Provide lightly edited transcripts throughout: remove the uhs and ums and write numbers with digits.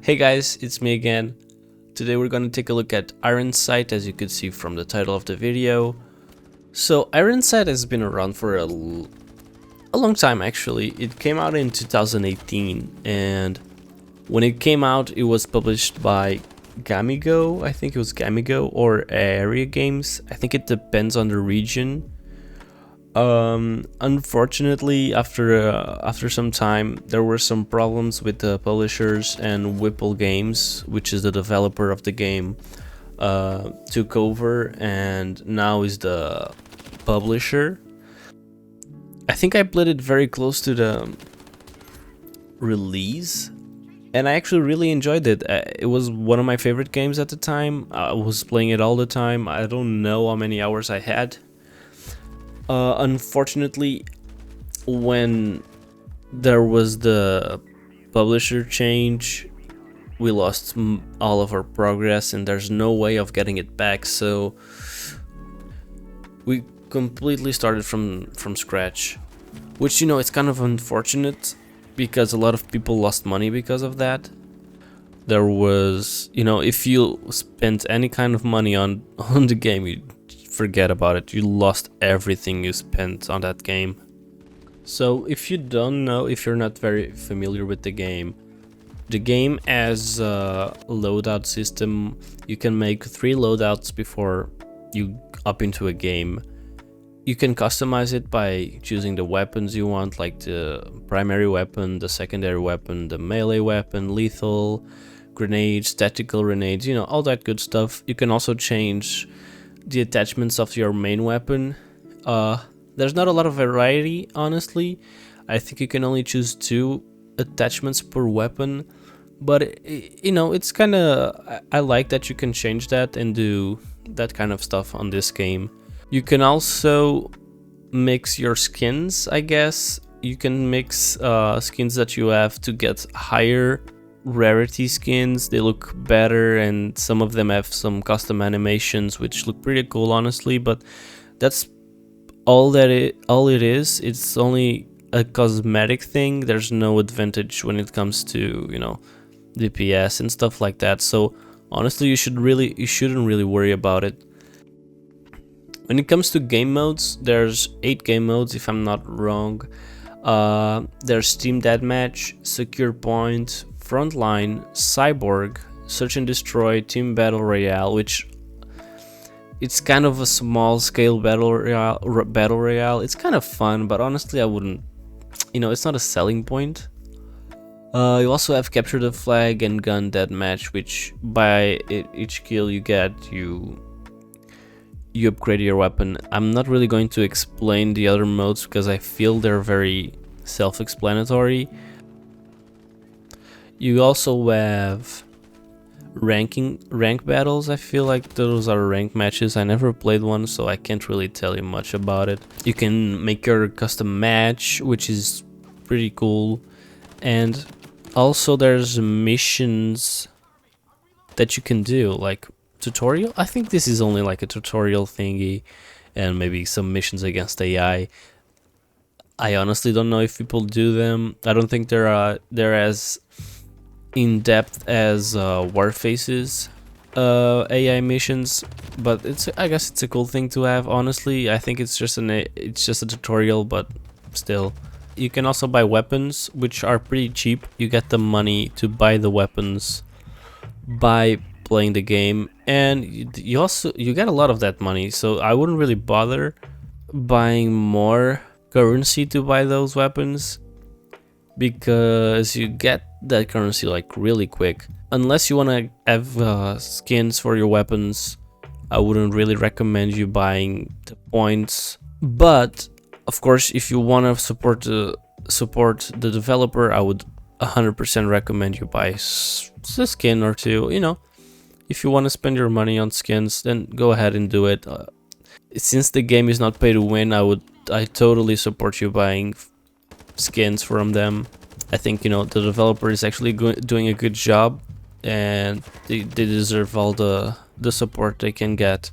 Hey guys, it's me again. Today we're gonna take a look at Ironsight, as you could see from the title of the video. So Ironsight has been around for a long time actually. It came out in 2018, and when it came out it was published by Gamigo, I think it was Gamigo, or Area Games. I think it depends on the region. Unfortunately, after some time, there were some problems with the publishers, and Whipple Games, which is the developer of the game, took over and now is the publisher. I think I played it very close to the release, and I actually really enjoyed it. It was one of my favorite games at the time. I was playing it all the time. I don't know how many hours I had. Unfortunately, when there was the publisher change, we lost all of our progress, and there's no way of getting it back. So we completely started from scratch, which, you know, it's kind of unfortunate because a lot of people lost money because of that. There was, you know, if you spent any kind of money on the game, you forget about it. You lost everything you spent on that game. So if you don't know, if you're not very familiar with the game has a loadout system. You can make 3 loadouts before you up into a game. You can customize it by choosing the weapons you want, like the primary weapon, the secondary weapon, the melee weapon, lethal, grenades, tactical grenades, you know, all that good stuff. You can also change the attachments of your main weapon. There's not a lot of variety, honestly. I think you can only choose 2 attachments per weapon, but you know, it's kind of, I like that you can change that and do that kind of stuff on this game. You can also mix your skins, I guess. You can mix skins that you have to get higher rarity skins. They look better, and some of them have some custom animations which look pretty cool, honestly, but that's all it is. It's only a cosmetic thing. There's no advantage when it comes to, you know, DPS and stuff like that. So honestly, you shouldn't really worry about it. When it comes to game modes, there's 8 game modes if I'm not wrong. There's Team Deathmatch, Secure Point, Frontline, Cyborg, Search and Destroy, Team Battle Royale, which it's kind of a small scale battle royale. It's kind of fun, but honestly I wouldn't, you know, it's not a selling point. You also have Capture the Flag and Gun Deathmatch, which by each kill you get, you upgrade your weapon. I'm not really going to explain the other modes because I feel they're very self-explanatory. You also have rank battles. I feel like those are rank matches. I never played one, so I can't really tell you much about it. You can make your custom match, which is pretty cool. And also there's missions that you can do, like tutorial. I think this is only like a tutorial thingy, and maybe some missions against AI. I honestly don't know if people do them. I don't think they're as in depth as Warface's AI missions, but I guess it's a cool thing to have. Honestly, I think it's just a tutorial, but still. You can also buy weapons, which are pretty cheap. You get the money to buy the weapons by playing the game, and you get a lot of that money, so I wouldn't really bother buying more currency to buy those weapons, because you get that currency like really quick. Unless you want to have skins for your weapons, I wouldn't really recommend you buying the points. But of course, if you want to support the developer, I would 100% recommend you buy a skin or 2. You know, if you want to spend your money on skins, then go ahead and do it. Since the game is not pay to win, I totally support you buying skins from them. I think, you know, the developer is actually doing a good job, and they deserve all the support they can get.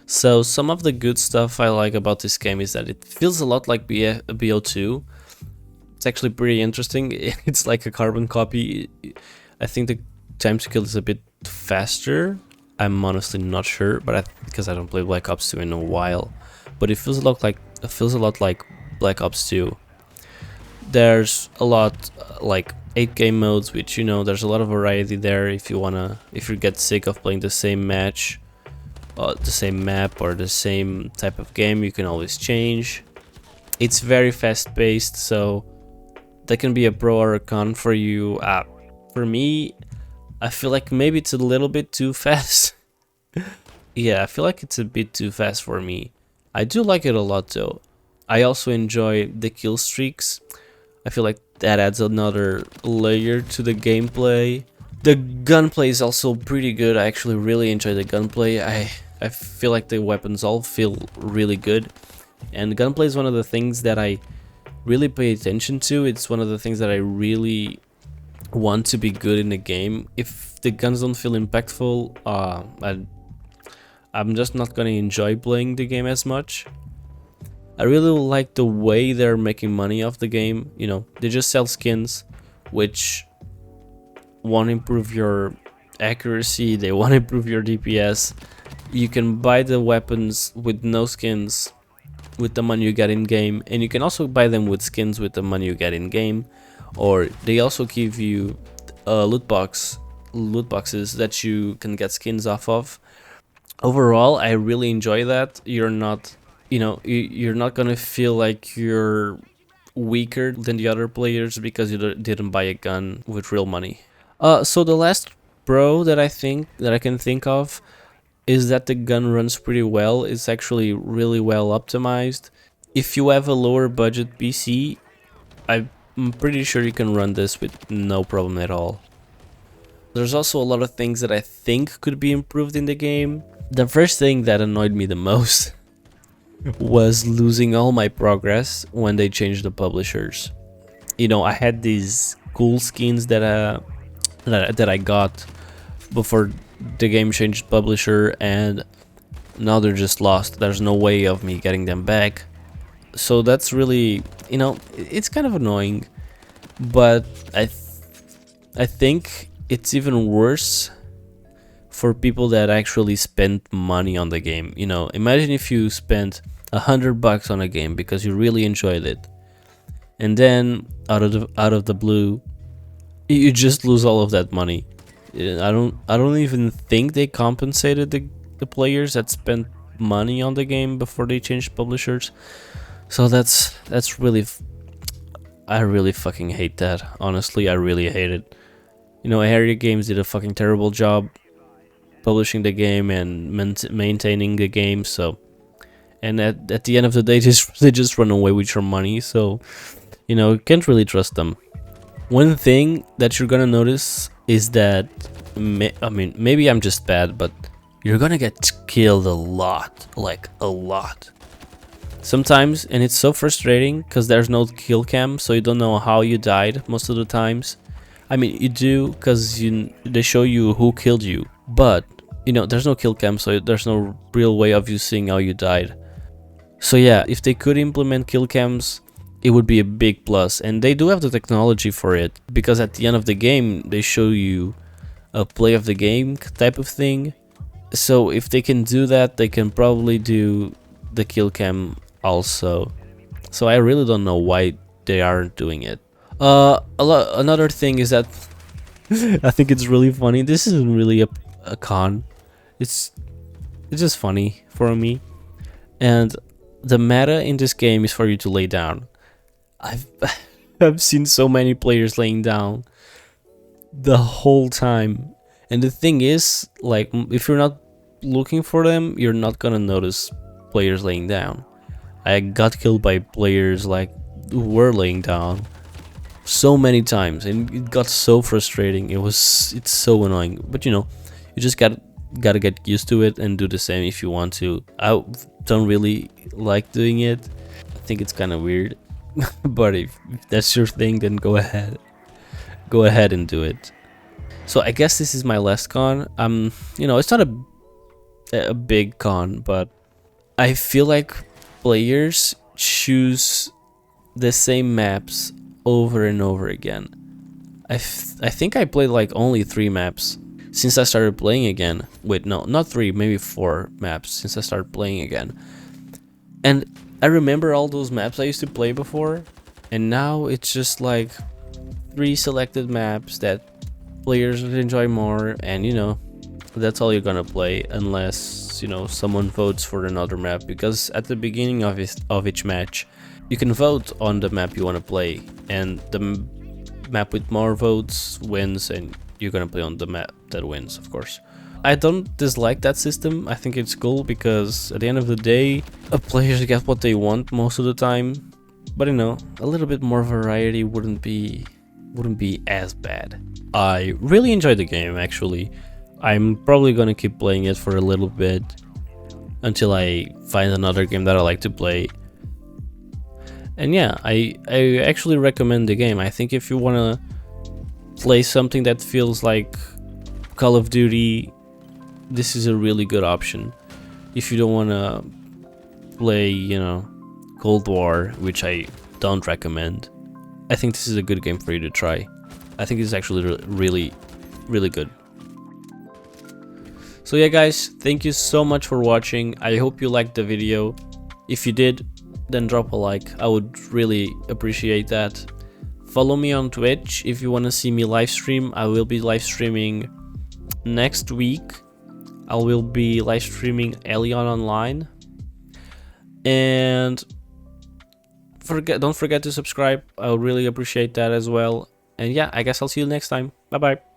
So some of the good stuff I like about this game is that it feels a lot like BO2. It's actually pretty interesting. It's like a carbon copy. I think the time to kill is a bit faster. I'm honestly not sure, but because I don't play Black Ops 2 in a while. But it feels a lot like Black Ops 2. There's a lot like 8 game modes, which there's a lot of variety there. If you get sick of playing the same match, the same map or the same type of game, you can always change. It's very fast paced, so that can be a pro or a con for you. For me, I feel like maybe it's a little bit too fast. Yeah, I feel like it's a bit too fast for me. I do like it a lot though. I also enjoy the kill streaks. I feel like that adds another layer to the gameplay. The gunplay is also pretty good. I actually really enjoy the gunplay. I feel like the weapons all feel really good. And gunplay is one of the things that I really pay attention to. It's one of the things that I really want to be good in the game. If the guns don't feel impactful, I'm just not gonna enjoy playing the game as much. I really like the way they're making money off the game. They just sell skins, which won't improve your accuracy, they won't improve your DPS. You can buy the weapons with no skins with the money you get in game, and you can also buy them with skins with the money you get in game, or they also give you loot boxes that you can get skins off of. Overall, I really enjoy that. You're not gonna feel like you're weaker than the other players because you didn't buy a gun with real money. So the last pro that I can think of is that the gun runs pretty well. It's actually really well optimized. If you have a lower budget PC, I'm pretty sure you can run this with no problem at all. There's also a lot of things that I think could be improved in the game. The first thing that annoyed me the most was losing all my progress when they changed the publishers. I had these cool skins that I got before the game changed publisher, and now they're just lost. There's no way of me getting them back. So that's really, it's kind of annoying, but I think it's even worse for people that actually spend money on the game. Imagine if you spent $100 on a game because you really enjoyed it, and then out of the blue, you just lose all of that money. I don't even think they compensated the players that spent money on the game before they changed publishers. So that's really, I really fucking hate that. Honestly, I really hate it. Area Games did a fucking terrible job publishing the game and maintaining the game. So, and at the end of the day, they just run away with your money. So, you can't really trust them. One thing that you're gonna notice is that, maybe I'm just bad, but you're gonna get killed a lot, like a lot. Sometimes, and it's so frustrating because there's no kill cam, so you don't know how you died most of the times. You do because they show you who killed you, but there's no kill cam, so there's no real way of you seeing how you died. So yeah, if they could implement kill cams, it would be a big plus, and they do have the technology for it, because at the end of the game they show you a play of the game type of thing. So if they can do that, they can probably do the kill cam also. So I really don't know why they aren't doing it. Another thing is that I think it's really funny. This isn't really a con. It's just funny for me. And the meta in this game is for you to lay down. I've seen so many players laying down the whole time. And the thing is, like, if you're not looking for them, you're not gonna notice players laying down. I got killed by players like who were laying down so many times, and it got so frustrating. It's so annoying. But you just gotta get used to it and do the same if you want to. I don't really like doing it. I think it's kind of weird. But if that's your thing, then go ahead and do it. So I guess this is my last con. It's not a big con, but I feel like players choose the same maps over and over again. I think I played like only 3 maps since I started playing again. Wait, no, not 3, maybe 4 maps since I started playing again. And I remember all those maps I used to play before, and now it's just like 3 selected maps that players would enjoy more, and you know, that's all you're gonna play unless, you know, someone votes for another map, because at the beginning of each match you can vote on the map you want to play, and the map with more votes wins, and you're gonna play on the map that wins, of course. I don't dislike that system. I think it's cool because at the end of the day, players get what they want most of the time. But you know, a little bit more variety wouldn't be as bad. I really enjoyed the game, actually. I'm probably gonna keep playing it for a little bit until I find another game that I like to play. And yeah, I actually recommend the game. I think if you wanna play something that feels like Call of Duty, this is a really good option. If you don't wanna play, you know, Cold War, which I don't recommend, I think this is a good game for you to try. I think it's actually really good. So yeah guys, thank you so much for watching. I hope you liked the video. If you did, then drop a like. I would really appreciate that. Follow me on Twitch if you want to see me live stream. I will be live streaming next week. I will be live streaming ELYON online. And don't forget to subscribe. I would really appreciate that as well. And yeah, I guess I'll see you next time. Bye bye.